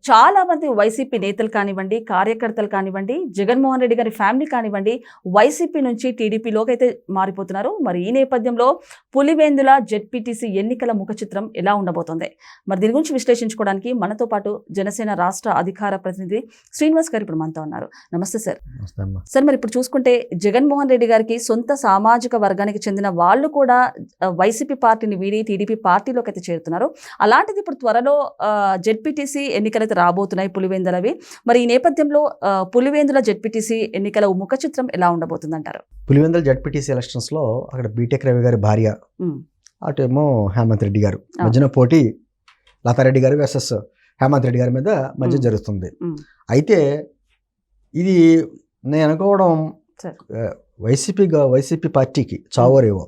చాలా మంది వైసీపీ నేతలు కానివ్వండి, కార్యకర్తలు కానివ్వండి, జగన్మోహన్ రెడ్డి గారి ఫ్యామిలీ కానివ్వండి, వైసీపీ నుంచి టీడీపీలోకి అయితే మారిపోతున్నారు. మరి ఈ నేపథ్యంలో పులివెందుల జెడ్పీటీసీ ఎన్నికల ముఖ చిత్రం ఎలా ఉండబోతోంది? మరి దీని గురించి విశ్లేషించుకోవడానికి మనతో పాటు జనసేన రాష్ట్ర అధికార ప్రతినిధి శ్రీనివాస్ గారు ఇప్పుడు మనతో ఉన్నారు. నమస్తే సార్. సార్, మరి ఇప్పుడు చూసుకుంటే జగన్మోహన్ రెడ్డి గారికి సొంత సామాజిక వర్గానికి చెందిన వాళ్ళు కూడా వైసీపీ పార్టీని వీడి టీడీపీ పార్టీలోకి అయితే చేరుతున్నారు. అలాంటిది ఇప్పుడు త్వరలో జెడ్పీటీసీ ఎన్నికలైతే రాబోతున్నాయి పులివెందులవి. మరి ఈ నేపథ్యంలో పులివెందుల జెడ్పీటీసీ ఎన్నికల ముఖ చిత్రం ఎలా ఉండబోతుంది అంటారు? పులివెందుల జెడ్పీటీసీ ఎలక్షన్స్ లో అక్కడ బీటెక్ రవి గారి భార్య, అటేమో హేమంత్ రెడ్డి గారు మధ్యన పోటీ లతారెడ్డి గారు వర్సెస్ హేమంత్ రెడ్డి గారి మీద మధ్య జరుగుతుంది. అయితే ఇది నేను అనుకోవడం వైసీపీ పార్టీకి చావోరేవో.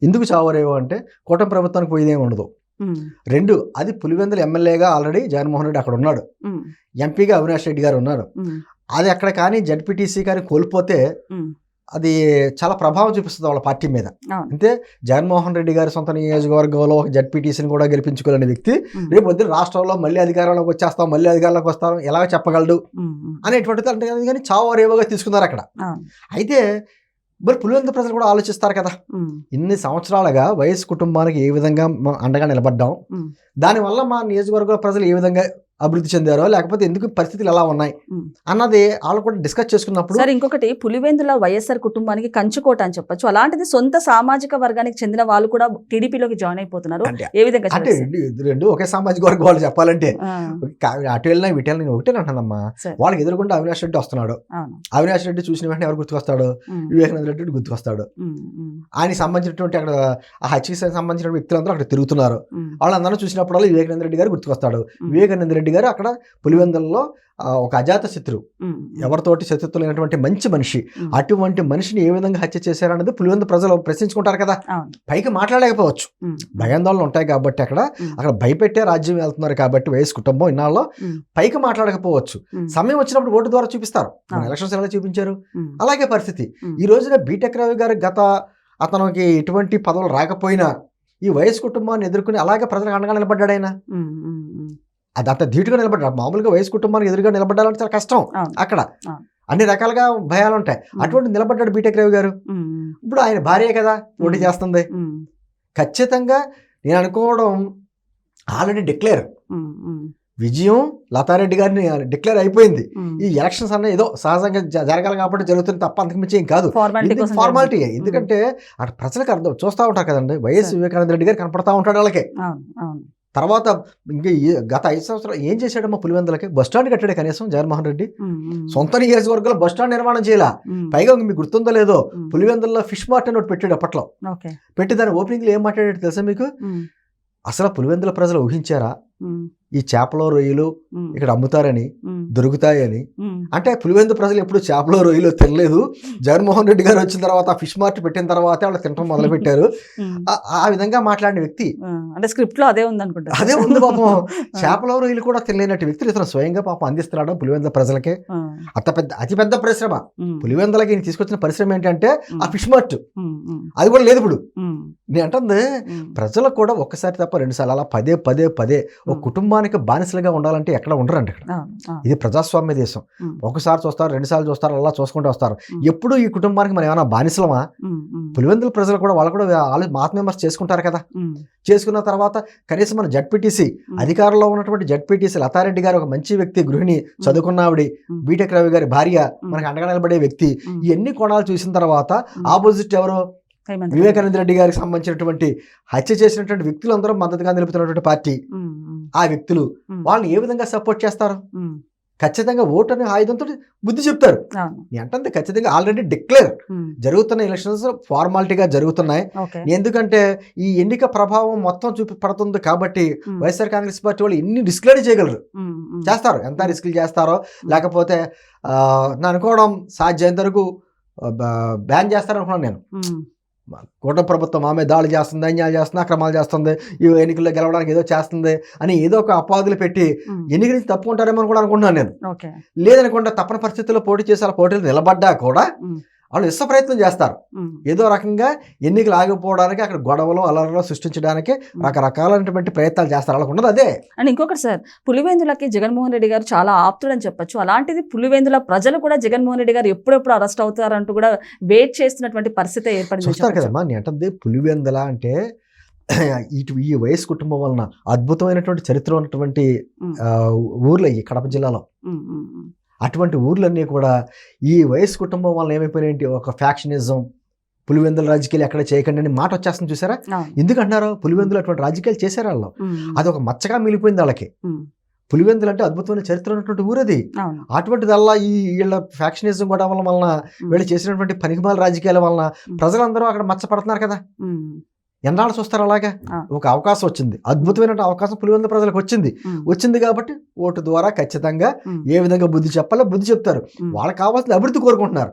ఎందుకు చావోరేవో అంటే కూటమి ప్రభుత్వానికి పోయేదేమి ఉండదు. రెండు, అది పులివెందుల ఎమ్మెల్యేగా ఆల్రెడీ జగన్మోహన్ రెడ్డి అక్కడ ఉన్నాడు, ఎంపీగా అవినాష్ రెడ్డి గారు ఉన్నారు. అది అక్కడ కానీ జెడ్పీటీసీ కానీ కోల్పోతే అది చాలా ప్రభావం చూపిస్తుంది వాళ్ళ పార్టీ మీద. అంటే జగన్మోహన్ రెడ్డి గారి సొంత నియోజకవర్గంలో ఒక జెడ్పీటీసీని కూడా గెలిపించుకోలేని వ్యక్తి రేపు పొద్దున రాష్ట్రంలో మళ్ళీ అధికారంలోకి వచ్చేస్తాం, మళ్ళీ అధికారంలోకి వస్తాం ఎలా చెప్పగలడు అనేటువంటిది అంటే కానీ చావరేవోగా తీసుకున్నారు అక్కడ. అయితే మరి పులివెందుల ప్రజలు కూడా ఆలోచిస్తారు కదా, ఇన్ని సంవత్సరాలుగా వైఎస్ కుటుంబానికి ఏ విధంగా అండగా నిలబడ్డాం, దానివల్ల మా నియోజకవర్గ ప్రజలు ఏ విధంగా అభివృద్ధి చెందారో లేకపోతే ఎందుకు పరిస్థితులు ఎలా ఉన్నాయి అన్నది వాళ్ళు కూడా డిస్కస్ చేసుకున్నప్పుడు. సార్, ఇంకొకటి పులివెందుల వైఎస్ఆర్ కుటుంబానికి కంచుకోట అని చెప్పొచ్చు. అలాంటిది సొంత సామాజిక వర్గానికి చెందిన వాళ్ళు కూడా టీడీపీలోకి జాయిన్ అయిపోతున్నారు. ఏ విధంగా అంటే రెండు ఒకే సామాజిక వర్గం వాళ్ళు చెప్పాలంటే అటు వెళ్ళినా ఇటు వెళ్ళినా ఒకటే అంటానమ్మా. వాళ్ళకి ఎదురుకుండా అవినాష్ రెడ్డి వస్తున్నాడు. అవినాష్ రెడ్డి చూసిన వెంటనే ఎవరు గుర్తుకొస్తాడు? వివేకానంద రెడ్డి గుర్తుకొస్తాడు. ఆయనకి సంబంధించినటువంటి అక్కడ ఆ హత్యకి సంబంధించిన వ్యక్తులందరూ అక్కడ తిరుగుతున్నారు. వాళ్ళందరూ చూసినప్పుడు వివేకానంద రెడ్డి గారు గుర్తుకొస్తాడు. వివేకానంద రెడ్డి గారు అక్కడ పులివెందులలో ఒక అజాత శత్రువు, ఎవరితోటి శత్రుత్వం లేనటువంటి మంచి మనిషి. అటువంటి మనిషిని ఏ విధంగా హత్య చేశారనేది పులివెందుల ప్రజలు ప్రశ్నించుకుంటారు కదా. పైకి మాట్లాడలేకపోవచ్చు, భయాందోళనలు ఉంటాయి కాబట్టి అక్కడ భయపెట్టే రాజ్యం వెళ్తున్నారు కాబట్టి వైఎస్ కుటుంబం ఇన్నాళ్ళలో పైకి మాట్లాడకపోవచ్చు. సమయం వచ్చినప్పుడు ఓటు ద్వారా చూపిస్తారు. మన ఎలక్షన్స్ ఎలా చూపించారు అలాగే పరిస్థితి. ఈ రోజున బీటెక్ రవి గారు అతనికి ఎటువంటి పదవులు రాకపోయినా ఈ వైఎస్ కుటుంబాన్ని ఎదుర్కొని అలాగే ప్రజలకు అండగా నిలబడ్డాడు. ఆయన అది అంత ధీటుగా నిలబడ్డాడు. మామూలుగా వైఎస్ కుటుంబానికి ఎదురుగా నిలబడాలంటే చాలా కష్టం. అక్కడ అన్ని రకాలుగా భయాలు ఉంటాయి. అటువంటి నిలబడ్డాడు బీటెక్ రవి గారు. ఇప్పుడు ఆయన భార్య కదా పోటీ చేస్తుంది. ఖచ్చితంగా నేను అనుకోవడం ఆల్రెడీ డిక్లేర్ విజయం లతారెడ్డి గారిని డిక్లేర్ అయిపోయింది. ఈ ఎలక్షన్స్ అన్న ఏదో సహజంగా జరగాలి కాబట్టి జరుగుతుంది తప్ప అంతకుమించి ఏం కాదు, ఫార్మాలిటీ. ఎందుకంటే అటు ప్రజలకు అర్థం చూస్తూ ఉంటారు కదండి. వైఎస్ వివేకానంద రెడ్డి గారు కనపడతా ఉంటాడు వాళ్ళకి. తర్వాత ఇంకా గత 5 సంవత్సరాలు ఏం చేశాడమ్మా పులివెందులకి? బస్టాండ్ కట్టాడు కనీసం జగన్మోహన్ రెడ్డి. సొంత నియోజకవర్గంలో బస్టాండ్ నిర్మాణం చేయాల. పైగా మీకు గుర్తుందో లేదో, పులివెందుల్లో ఫిష్ మార్ట్ అని ఒకటి పెట్టాడు అప్పట్లో. పెట్టి దాని ఓపెనింగ్ లో ఏం మాట్లాడాడు తెలుసా మీకు? అసలు పులివెందుల ప్రజలు ఊహించారా ఈ చేపలో రొయ్యలు ఇక్కడ అమ్ముతారని, దొరుకుతాయని? అంటే పులివెందుల ప్రజలు ఎప్పుడు చేపలో రొయ్యలు తినలేదు. జగన్మోహన్ రెడ్డి గారు వచ్చిన తర్వాత ఫిష్ మార్ట్ పెట్టిన తర్వాత వాళ్ళు తినడం మొదలు పెట్టారు. ఆ విధంగా మాట్లాడిన వ్యక్తి అంటే స్క్రిప్ట్ లో అదే ఉంది అనుకుంటా. అదే ఉంది పాపం. చేపలో రొయ్యలు కూడా తినలేనట్టు వ్యక్తులు ఇతను స్వయంగా పాపం అందిస్తున్నాడు పులివెందుల ప్రజలకే. అతిపెద్ద పరిశ్రమ పులివెందులకి తీసుకొచ్చిన పరిశ్రమ ఏంటంటే ఆ ఫిష్ మార్ట్. అది కూడా లేదు ఇప్పుడు. నేను అంటుంది ప్రజలకు కూడా ఒక్కసారి తప్ప 2 సార్లు అలా పదే ఒక కుటుంబానికి బానిసలుగా ఉండాలంటే ఎక్కడ ఉండరండి ఇక్కడ. ఇది ప్రజాస్వామ్య దేశం. ఒకసారి చూస్తారు, 2 సార్లు చూస్తారు, అలా చూసుకుంటూ వస్తారు. ఎప్పుడు ఈ కుటుంబానికి మనం ఏమైనా బానిసలమా? పులివెందుల ప్రజలు కూడా వాళ్ళు కూడా ఆత్మవిమర్శ చేసుకుంటారు కదా. చేసుకున్న తర్వాత కనీసం మన జడ్పీటీసీ అధికారంలో ఉన్నటువంటి జడ్పీటీసీ లతారెడ్డి గారు ఒక మంచి వ్యక్తి, గృహిణి, చదువుకున్నావిడి, బీటెక్ రవి గారి భార్య, మనకు అండగా నిలబడే వ్యక్తి. ఇవన్నీ కోణాలు చూసిన తర్వాత ఆపోజిట్ ఎవరు? వివేకానంద రెడ్డి గారికి సంబంధించినటువంటి హత్య చేసినటువంటి వ్యక్తులందరూ మద్దతుగా నిలుపుతున్నటువంటి పార్టీ. ఆ వ్యక్తులు వాళ్ళని ఏ విధంగా సపోర్ట్ చేస్తారు? ఖచ్చితంగా ఓటు అనే ఆయుధంతో బుద్ధి చెప్తారు. అంటే ఖచ్చితంగా ఆల్రెడీ డిక్లేర్ జరుగుతున్న ఎలక్షన్స్ ఫార్మాలిటీగా జరుగుతున్నాయి. ఎందుకంటే ఈ ఎన్నిక ప్రభావం మొత్తం పడుతుంది కాబట్టి వైఎస్ఆర్ కాంగ్రెస్ పార్టీ వాళ్ళు ఎన్ని రిస్క్లు చేయగలరు, చేస్తారు. ఎంత రిస్క్లు చేస్తారో లేకపోతే నా అనుకోవడం సాధ్యమైనంత వరకు బ్యాన్ చేస్తారనుకున్నాను నేను. కూటమి ప్రభుత్వం ఆమె దాడి చేస్తుంది, అన్యాయాలు చేస్తుంది, అక్రమాలు చేస్తుంది, ఈ ఎన్నికల్లో గెలవడానికి ఏదో చేస్తుంది అని ఏదో ఒక అపాదులు పెట్టి ఎన్నిక నుంచి తప్పుకుంటారేమో కూడా అనుకుంటున్నాను నేను. లేదనుకుంటే తప్పని పరిస్థితుల్లో పోటీ చేసి పోటీలు నిలబడ్డా కూడా వాళ్ళు ఇష్ట ప్రయత్నం చేస్తారు. ఏదో రకంగా ఎన్నికలు ఆగిపోవడానికి, అక్కడ గొడవలు అల్లర్లు సృష్టించడానికి రకరకాలైనటువంటి ప్రయత్నాలు చేస్తారు. వాళ్ళకు ఉన్నది అదే. అండ్ ఇంకొకటి సార్, పులివెందులకి జగన్మోహన్ రెడ్డి గారు చాలా ఆప్తుడని చెప్పొచ్చు. అలాంటిది పులివెందుల ప్రజలు కూడా జగన్మోహన్ రెడ్డి గారు ఎప్పుడెప్పుడు అరెస్ట్ అవుతారంటూ కూడా వెయిట్ చేస్తున్నటువంటి పరిస్థితి ఏర్పడింది. చూస్తారు కదమ్మా, నేను అంటుంది పులివెందుల అంటే ఈ వయసు కుటుంబం వలన అద్భుతమైనటువంటి చరిత్ర ఉన్నటువంటి ఊర్లు ఈ కడప జిల్లాలో. అటువంటి ఊర్లన్నీ కూడా ఈ వయసు కుటుంబం వలన ఏమైపోయినాయంటే ఒక ఫ్యాక్షనిజం, పులివెందుల రాజకీయాలు ఎక్కడ చేయకండి అని మాట వచ్చేస్తుంది. చూసారా ఎందుకంటున్నారు? పులివెందులు అటువంటి రాజకీయాలు చేశారు వాళ్ళు. అది ఒక మచ్చగా మిగిలిపోయింది వాళ్ళకి. పులివెందులు అంటే అద్భుతమైన చరిత్ర ఉన్నటువంటి ఊరది. అటువంటిదల్లా ఈ వీళ్ళ ఫ్యాక్షనిజం కూడా వలన వీళ్ళు చేసినటువంటి పనికిమాల రాజకీయాల వలన ప్రజలందరూ అక్కడ మచ్చపడుతున్నారు కదా. ఎన్నాళ్ళు చూస్తారు అలాగా? ఒక అవకాశం వచ్చింది, అద్భుతమైన అవకాశం పులివెందుల ప్రజలకు వచ్చింది కాబట్టి ఓటు ద్వారా ఖచ్చితంగా ఏ విధంగా బుద్ధి చెప్పాలో బుద్ధి చెప్తారు. వాళ్ళకి కావాల్సిన అభివృద్ధి కోరుకుంటున్నారు.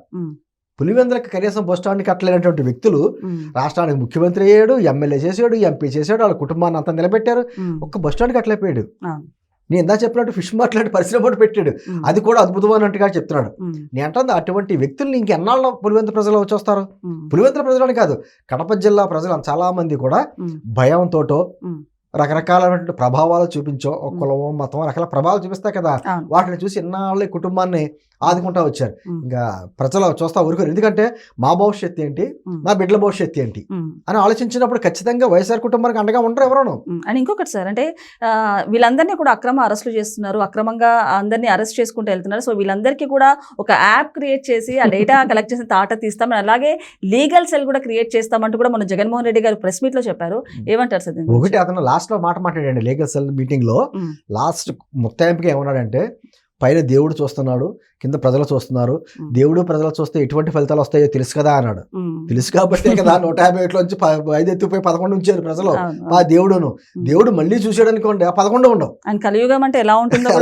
పులివెందులకు కనీసం బస్ స్టాండ్ కట్టలేనటువంటి వ్యక్తులు రాష్ట్రానికి ముఖ్యమంత్రి అయ్యాడు, ఎమ్మెల్యే చేసాడు, ఎంపీ చేసాడు, వాళ్ళ కుటుంబాన్ని అంతా నిలబెట్టారు. ఒక్క బస్ స్టాండ్ కట్టలేకపోయాడు. నేను ఎంత చెప్పినట్టు ఫిష్ మార్కెట్ పరిశ్రమ కూడా పెట్టాడు, అది కూడా అద్భుతమైనట్టుగా చెప్తున్నాడు. నేను అంటే అటువంటి వ్యక్తుల్ని ఇంకెన్నాళ్ళు పులివెందుల ప్రజలు వచ్చేస్తారు? పులివెందుల ప్రజలని కాదు, కడప జిల్లా ప్రజలు చాలా మంది కూడా భయంతోటో రకరకాలైనటువంటి ప్రభావాలు చూపించో, ఒక కులం మతం రకరకాల ప్రభావాలు చూపిస్తాయి కదా, వాటిని చూసి ఎన్నాళ్ళు కుటుంబాన్ని ఆదుకుంటా వచ్చారు. ఇంకా ప్రజలు చూస్తా ఊరుకోరు. ఎందుకంటే మా భవిష్యత్తు ఏంటి, మా బిడ్డల భవిష్యత్తు ఏంటి అని ఆలోచించినప్పుడు ఖచ్చితంగా వైఎస్ఆర్ కుటుంబానికి అండగా ఉంటారు ఎవరు. అని ఇంకొకటి సార్, అంటే వీళ్ళందరినీ కూడా అక్రమ అరెస్టులు చేస్తున్నారు, అక్రమంగా అందరినీ అరెస్ట్ చేసుకుంటూ వెళ్తున్నారు. సో వీళ్ళందరికీ కూడా ఒక యాప్ క్రియేట్ చేసి ఆ డేటా కలెక్ట్ చేసిన తాట తీస్తామని, అలాగే లీగల్ సెల్ కూడా క్రియేట్ చేస్తామంటూ కూడా మన జగన్మోహన్ రెడ్డి గారు ప్రెస్ మీట్ లో చెప్పారు. ఏమంటారు సార్? ఒకటి అతను లాస్ట్ లో మాట మాట్లాడండి లీగల్ సెల్ మీటింగ్ లో. లాస్ట్ ముక్తాయింపుగా ఏమన్నాడంటే, పైన దేవుడు చూస్తున్నాడు, కింద ప్రజలు చూస్తున్నారు, దేవుడు ప్రజలు చూస్తే ఎటువంటి ఫలితాలు వస్తాయో తెలుసు కదా అన్నాడు. తెలుసు కాబట్టి కదా 151లోంచి 5 ఎత్తిపోయి 11 ఉంచారు ప్రజలు. ఆ దేవుడు మళ్ళీ చూసాడు అనుకోండి, ఆ 11 ఉండవు. కలియుగం అంటే ఎలా ఉంటుందో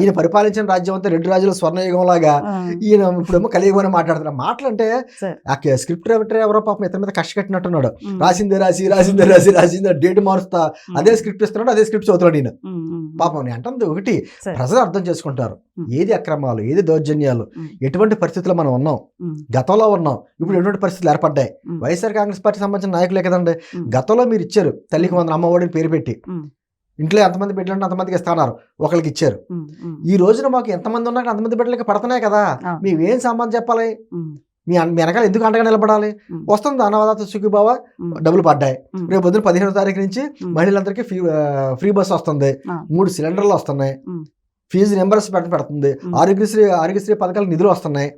ఈయన పరిపాలించిన రాజ్యం అంతా 2 రాజుల స్వర్ణయుగం లాగా ఈయన ఇప్పుడేమో కలియుగం అని మాట్లాడుతున్నారు. మాటలు అంటే ఆ స్క్రిప్ట్ రైటర్ ఎవరో పాపం ఇతని మీద కష్ట కట్టినట్టున్నాడు. రాసిందే డేట్ మారుస్తా అదే స్క్రిప్ట్ ఇస్తున్నాడు, అదే స్క్రిప్ట్ చదువుతున్నాడు ఈయన. పాపం నేను అంటుంది ఒకటి, ప్రజలు అర్థం చేసుకుంటారు ఏది అక్రమాలు, ఏది దౌర్జన్యాలు, ఎటువంటి పరిస్థితుల్లో మనం ఉన్నాం, గతంలో ఉన్నాం, ఇప్పుడు ఎటువంటి పరిస్థితులు ఏర్పడ్డాయి. వైఎస్ఆర్ కాంగ్రెస్ పార్టీ సంబంధించిన నాయకులే కదండి. గతంలో మీరు ఇచ్చారు తల్లికి 100 అమ్మఒడిని పేరు పెట్టి, ఇంట్లో ఎంతమంది బిడ్డలు అంటే అంతమందికి ఇస్తున్నారు, ఒకరికి ఇచ్చారు. ఈ రోజున మాకు ఎంతమంది ఉన్నా అంతమంది బిడ్డలకి పడుతున్నాయి కదా, మేమేం సంబంధం చెప్పాలి, మీ వెనకాల ఎందుకు అండగా నిలబడాలి? వస్తుంది అన్నదాత సుఖీభావ డబ్బులు పడ్డాయి. రేపు పొద్దున 15వ తారీఖు నుంచి మహిళలందరికీ ఫ్రీ బస్ వస్తుంది, 3 సిలిండర్లు వస్తున్నాయి, ఫీజు నెంబర్స్ పెడుతుంది, ఆరోగ్యశ్రీ పథకాలకు నిధులు వస్తున్నాయి,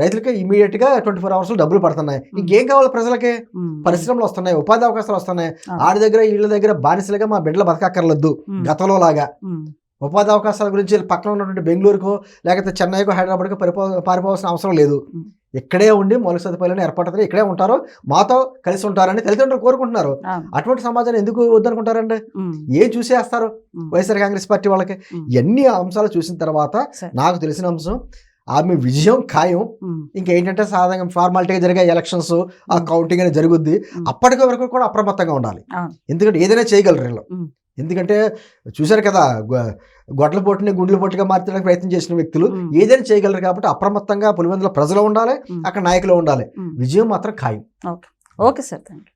రైతులకి ఇమీడియట్ గా 24 hours డబ్బులు పడుతున్నాయి. ఇంకేం కావాలి ప్రజలకి? పరిశ్రమలు వస్తున్నాయి, ఉపాధి అవకాశాలు వస్తున్నాయి. ఆడి దగ్గర వీళ్ళ దగ్గర బానిసలుగా మా బిడ్డలు బతకక్కర్లేదు గతంలో లాగా. ఉపాధి అవకాశాల గురించి పక్కన ఉన్నటువంటి బెంగళూరుకో లేకపోతే చెన్నైకో హైదరాబాద్కో పారిపోవాల్సిన అవసరం లేదు. ఇక్కడే ఉండి మౌలిక సదుపాయాలను ఏర్పడుతుంది, ఇక్కడే ఉంటారు, మాతో కలిసి ఉంటారని తల్లిదండ్రులు కోరుకుంటున్నారు. అటువంటి సమాజాన్ని ఎందుకు వద్దనుకుంటారండి? ఏం చూసేస్తారు వైఎస్ఆర్ కాంగ్రెస్ పార్టీ వాళ్ళకి? ఎన్ని అంశాలు చూసిన తర్వాత నాకు తెలిసిన అంశం, ఆమె విజయం ఖాయం. ఇంకేంటంటే సాధారణంగా ఫార్మాలిటీగా జరిగే ఎలక్షన్స్, ఆ కౌంటింగ్ అనేది జరుగుద్ది. అప్పటికి వరకు కూడా అప్రమత్తంగా ఉండాలి. ఎందుకంటే ఏదైనా చేయగలరు వీళ్ళు. ఎందుకంటే చూశారు కదా, గొడ్ల పోటుని గుండెల పోటుగా మార్చడానికి ప్రయత్నం చేసిన వ్యక్తులు ఏదైనా చేయగలరు. కాబట్టి అప్రమత్తంగా పులివెందుల ప్రజలు ఉండాలి, అక్కడ నాయకులు ఉండాలి. విజయం మాత్రం ఖాయం. Okay sir, thank you.